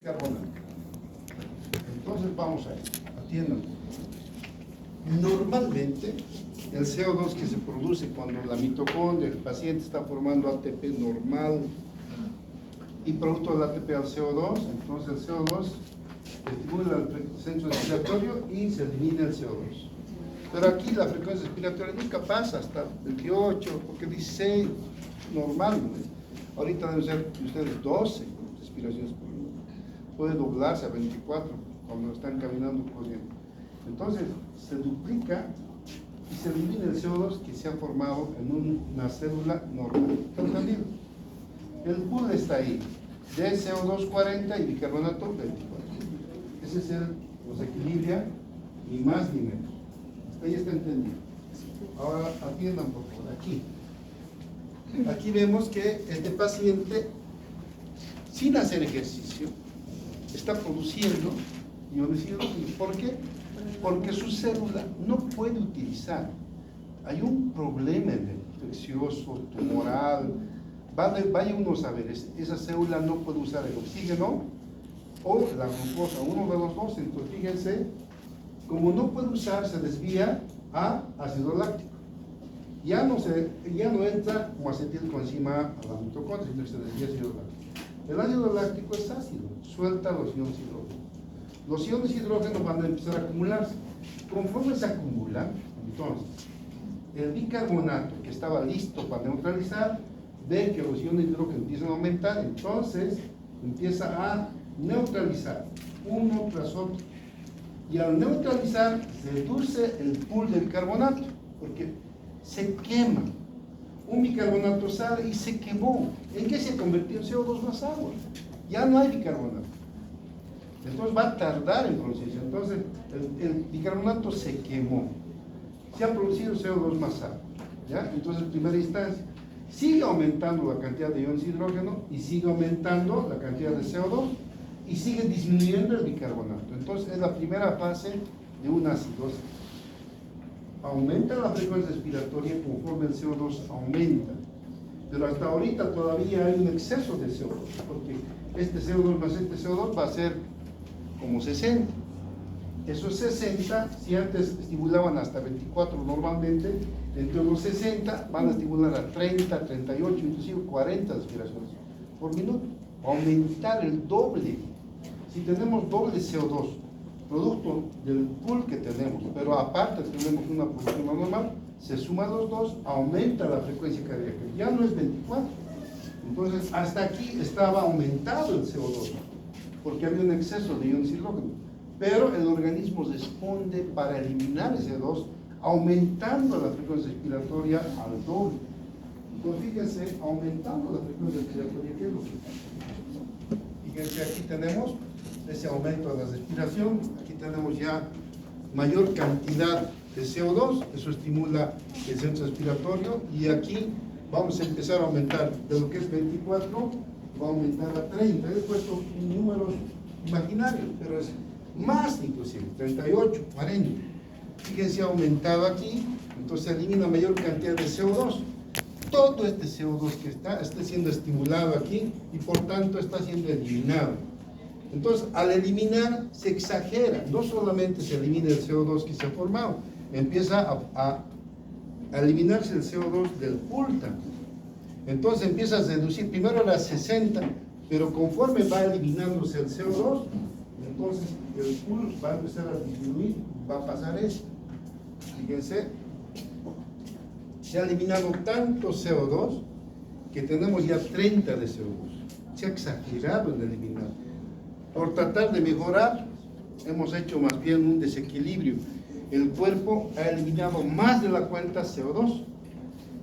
Carbonato. Entonces vamos a esto, atiendan. Normalmente el CO2 que se produce cuando la mitocondria, el paciente está formando ATP normal y producto del ATP al CO2, entonces el CO2 estimula el centro respiratorio y se elimina el CO2. Pero aquí la frecuencia respiratoria nunca pasa hasta 28, porque 16 normal, ¿no? Ahorita deben ser ustedes 12 respiraciones por minuto. Puede doblarse a 24 cuando están caminando corriendo. Entonces se duplica y se elimina el CO2 que se ha formado en una célula normal. ¿Está entendido? El pool está ahí, de CO2 40 y bicarbonato 24. Ese es los equilibria, ni más ni menos. Hasta ahí está entendido. Ahora atiendan por favor, aquí. Aquí vemos que este paciente, sin hacer ejercicio, está produciendo iones hidrógeno. ¿Por qué? Porque su célula no puede utilizar. Hay un problema infeccioso, tumoral. Vaya uno a saber, esa célula no puede usar el oxígeno o la glucosa, uno de los dos. Entonces, fíjense, como no puede usar, se desvía a ácido láctico. Ya no entra como acetilcoenzima a la mitocondria, sino que se desvía a ácido láctico. El ácido láctico es ácido, suelta los iones hidrógeno. Los iones hidrógeno van a empezar a acumularse. Conforme se acumulan, entonces, el bicarbonato que estaba listo para neutralizar, ve que los iones hidrógeno empiezan a aumentar, entonces empieza a neutralizar uno tras otro. Y al neutralizar, reduce el pool del carbonato, porque se quema. Un bicarbonato sale y se quemó. ¿En qué se convirtió en CO2 más agua? Ya no hay bicarbonato. Entonces va a tardar en producirse. Entonces el bicarbonato se quemó. Se ha producido CO2 más agua. ¿Ya? Entonces en primera instancia sigue aumentando la cantidad de iones hidrógeno y sigue aumentando la cantidad de CO2 y sigue disminuyendo el bicarbonato. Entonces es la primera fase de una acidosis. Aumenta la frecuencia respiratoria conforme el CO2 aumenta. Pero hasta ahorita todavía hay un exceso de CO2, porque este CO2 más este CO2 va a ser como 60. Esos 60, si antes estimulaban hasta 24 normalmente, entre los 60 van a estimular a 30, 38, inclusive 40 respiraciones por minuto. Aumentar el doble. Si tenemos doble CO2, producto del pool que tenemos, pero aparte tenemos una producción normal, se suman los dos, aumenta la frecuencia cardíaca, ya no es 24. Entonces, hasta aquí estaba aumentado el CO2, porque había un exceso de iones hidrógeno, pero el organismo responde para eliminar ese CO2, aumentando la frecuencia respiratoria al doble. Entonces, fíjense, aumentando la frecuencia respiratoria, ¿qué es lo que pasa? Fíjense, aquí tenemos ese aumento de la respiración, aquí tenemos ya mayor cantidad de CO2, eso estimula el centro respiratorio, y aquí vamos a empezar a aumentar de lo que es 24, va a aumentar a 30, he puesto números imaginarios, pero es más inclusive, 38, 40, fíjense, ha aumentado aquí, entonces se elimina mayor cantidad de CO2, todo este CO2 que está siendo estimulado aquí, y por tanto está siendo eliminado. Entonces, al eliminar, se exagera. No solamente se elimina el CO2 que se ha formado, empieza a eliminarse el CO2 del pool también. Entonces empieza a reducir, primero era 60, pero conforme va eliminándose el CO2, entonces el pool va a empezar a disminuir, va a pasar esto. Fíjense, se ha eliminado tanto CO2 que tenemos ya 30 de CO2. Se ha exagerado en eliminar. Por tratar de mejorar, hemos hecho más bien un desequilibrio. El cuerpo ha eliminado más de la cuenta CO2.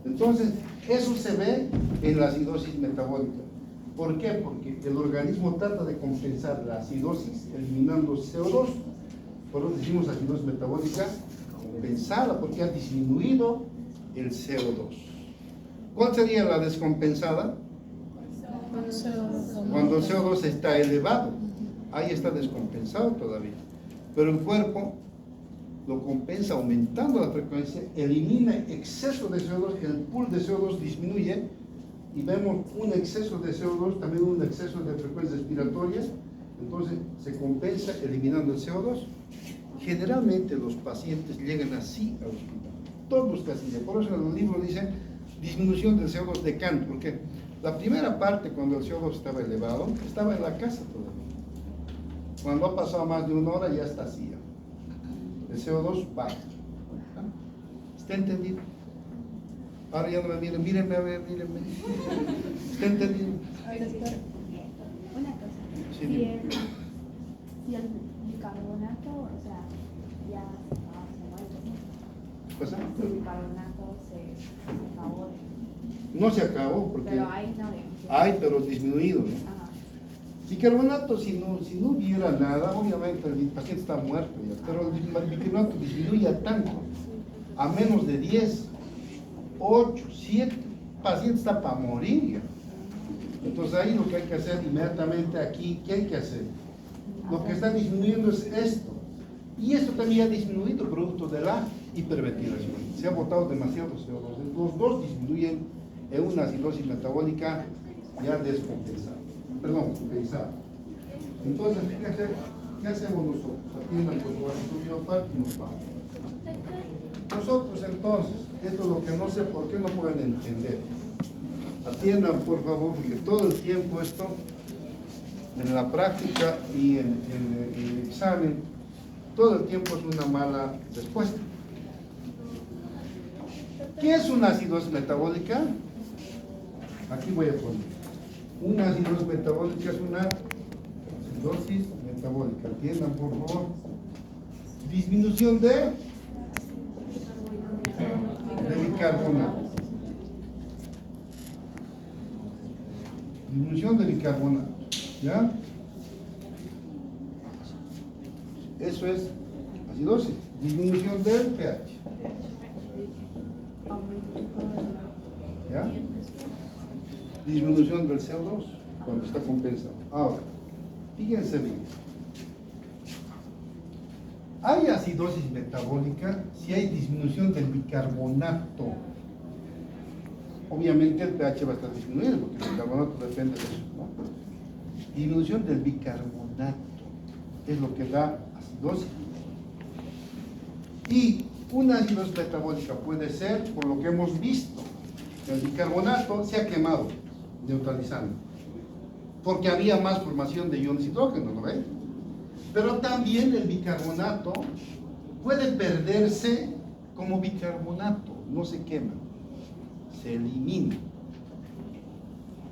Entonces, eso se ve en la acidosis metabólica. ¿Por qué? Porque el organismo trata de compensar la acidosis eliminando CO2. Por eso decimos acidosis metabólica compensada, porque ha disminuido el CO2. ¿Cuál sería la descompensada? Cuando el CO2 está elevado. Ahí está descompensado todavía, pero el cuerpo lo compensa aumentando la frecuencia, elimina exceso de CO2, el pool de CO2 disminuye y vemos un exceso de CO2, también un exceso de frecuencia respiratoria, Entonces se compensa eliminando el CO2. Generalmente los pacientes llegan así al hospital, todos casi. Por eso en los libros dicen disminución del CO2 de Kant, porque la primera parte, cuando el CO2 estaba elevado, estaba en la casa todavía. Cuando ha pasado más de 1 hora ya está así. El CO2 baja. ¿Está entendido? Ahora ya no me miren, mírenme a ver, mírenme. ¿Está entendido? Doctor, una cosa. Sí, Si dime. el bicarbonato, o sea, ya se muere. ¿Qué pasa? Si el bicarbonato se acabó. No se acabó, porque Pero hay no de. hay, pero disminuido, ¿no? Ajá. Bicarbonato, si no hubiera nada, obviamente el paciente está muerto ya, pero el bicarbonato disminuye tanto, a menos de 10, 8, 7, el paciente está para morir ya. Entonces ahí lo que hay que hacer inmediatamente aquí, ¿qué hay que hacer? Lo que está disminuyendo es esto, y esto también ha disminuido producto de la hiperventilación, se ha botado demasiado CO2, los dos disminuyen en una acidosis metabólica ya descompensada. Perdón, compensado. Entonces, fíjense, ¿qué hacemos nosotros? Atiendan por favor su última parte y nos vamos. Nosotros entonces, esto es lo que no sé por qué no pueden entender. Atiendan por favor, porque todo el tiempo esto, en la práctica y en el examen, todo el tiempo es una mala respuesta. ¿Qué es una acidosis metabólica? Aquí voy a poner. Una acidosis metabólica es una acidosis metabólica. Entiendan, por favor. Disminución de bicarbonato. Disminución de bicarbonato. ¿Ya? Eso es acidosis. Disminución del pH. ¿Ya? Disminución del CO2 cuando está compensado. Ahora, fíjense bien. Hay acidosis metabólica si hay disminución del bicarbonato. Obviamente el pH va a estar disminuido porque el bicarbonato depende de eso, ¿no? Disminución del bicarbonato es lo que da acidosis. Y una acidosis metabólica puede ser, por lo que hemos visto, el bicarbonato se ha quemado, neutralizando, porque había más formación de iones hidrógeno, ¿no ven? Pero también el bicarbonato puede perderse como bicarbonato, no se quema, se elimina.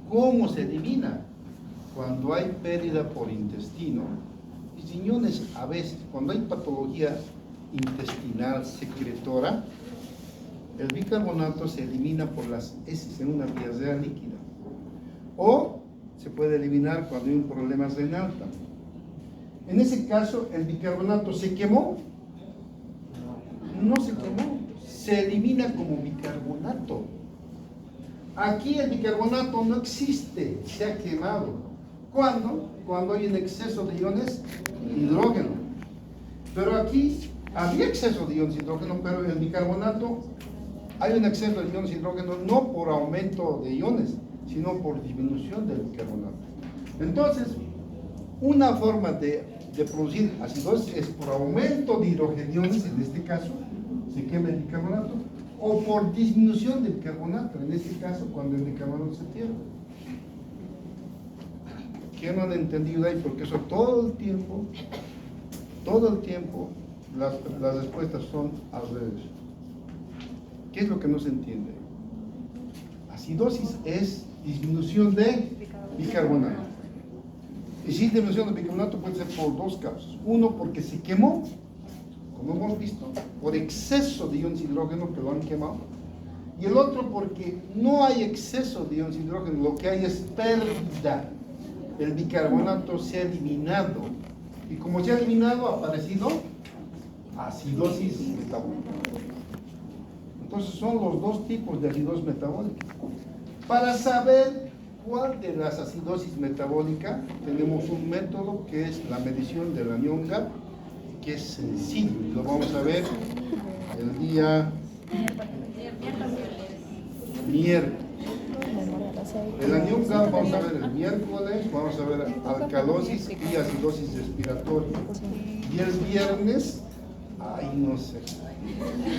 ¿Cómo se elimina? Cuando hay pérdida por intestino, y riñones a veces, cuando hay patología intestinal secretora, el bicarbonato se elimina por las heces en una diarrea líquida. O se puede eliminar cuando hay un problema renal también. En ese caso, ¿el bicarbonato se quemó? No se quemó, se elimina como bicarbonato. Aquí el bicarbonato no existe, se ha quemado. ¿Cuándo? Cuando hay un exceso de iones hidrógeno. Pero aquí había exceso de iones hidrógeno, pero en el bicarbonato hay un exceso de iones hidrógeno no por aumento de iones, sino por disminución del bicarbonato. Entonces, una forma de producir acidosis es por aumento de hidrogeniones, en este caso, se quema el bicarbonato, o por disminución del bicarbonato, en este caso, cuando el bicarbonato se pierde. ¿Qué no han entendido ahí? Porque eso todo el tiempo, las respuestas son al revés. ¿Qué es lo que no se entiende? Acidosis es disminución de bicarbonato. Y si disminución de bicarbonato puede ser por dos causas. Uno, porque se quemó, como hemos visto, por exceso de iones hidrógeno que lo han quemado. Y el otro, porque no hay exceso de iones hidrógeno, lo que hay es pérdida. El bicarbonato se ha eliminado. Y como se ha eliminado, ha aparecido acidosis metabólica. Entonces son los dos tipos de acidosis metabólica. Para saber cuál de las acidosis metabólicas, tenemos un método que es la medición del anión GAP, que es sencillo. Lo vamos a ver el día miércoles. El aniuca vamos a ver el miércoles, vamos a ver alcalosis y acidosis respiratoria. Y el viernes, ay no sé.